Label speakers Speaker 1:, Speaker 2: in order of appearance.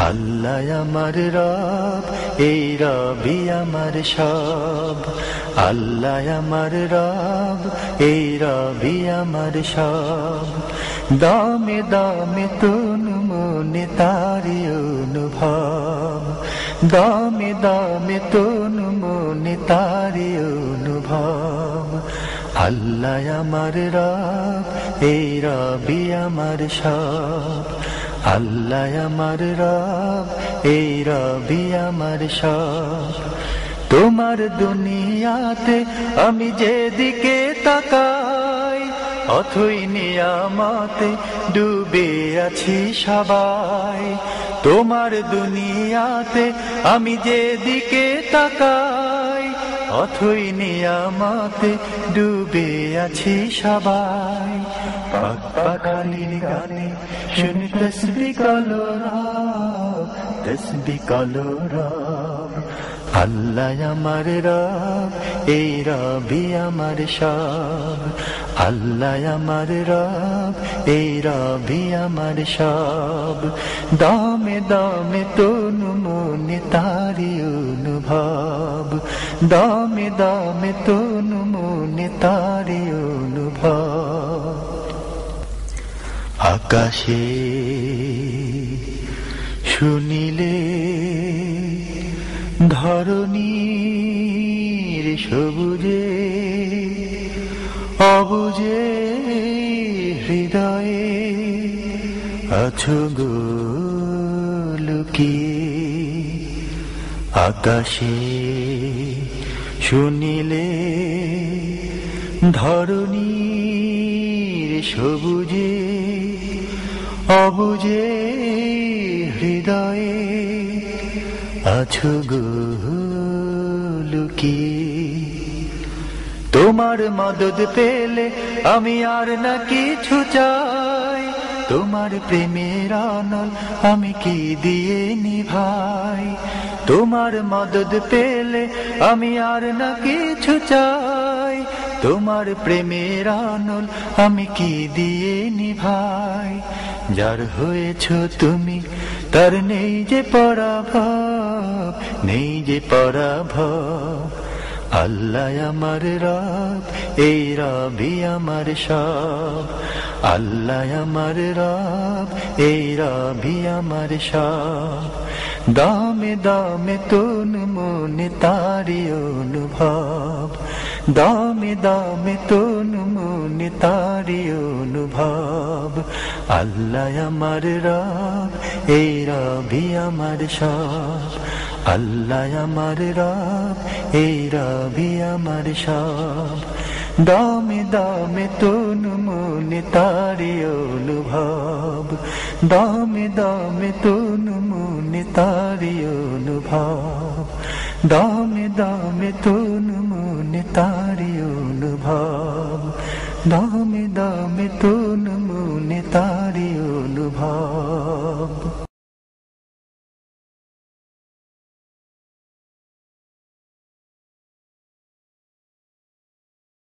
Speaker 1: আল্লাহ আমার রব, এই রবি আমার সব। আল্লাহ আমার রব, এই রবি আমার সব। দামে দামে তন মনে তারি অনুভব, দামে দামে তন মনে তারি অনুভব। আল্লাহ আমার রব, এই রবি আমার সব। আল্লাহ আমার রব, এই রবি আমার সব। তোমার দুনিয়াতে আমি যেদিকে তাকাই, অথই নিয়ামতে ডুবে আছি সবাই। তোমার দুনিয়াতে আমি যেদিকে তাকাই, অথই নিয়ামতে ডুবে আছি সবাই। পাক পাখালির গানে শুনি তসবিহ কালো রব, তসবিহ কালো রব। আল্লাহ আমার রব, এই রবি আমার সব। আল্লাহ আমার রব, এই রবি আমার সব। দামে দামে তন মনে তারি অনুভব, দামে দামে তন মনে তারি অনুভব। আকাশে শুনিলে ধরণীর সবুজে, অবুজে হৃদয়ে আছো গো লুকিয়ে। আকাশে শুনিলে ধরণীর সবুজে, অবুজে হৃদয়ে আছো গো লুকিয়ে। তোমার মদদ পেলে আমি আর না কিছু চাই, তোমার প্রেমের আনল আমি কি দিয়ে নিভাই। তোমার মদদ পেলে আমি আর না কিছু চাই, তোমার প্রেমের আনল আমি কি দিয়ে নিভাই। যার হয়েছ তুমি তার নেই যে পরাভব, নেই যে পরাভব। আল্লাহ আমার রব, এই রবি আমার সব। আল্লাহ আমার রব, এই রবি আমার সব। দামে দামে তন মনে তারি অনুভব, দামে দামে তন মনে তারি অনুভব। আল্লাহ আমার রব, এই রবি আমার সব। আল্লাহ আমার রব, এই রবি আমার সব। দামে দামে তন মনে তারি অনুভব, দামে দামে তন মনে তারি অনুভব। দামে দামে তন মনে তারি অনুভব, দামে দামে তন মনে তারি অনুভব।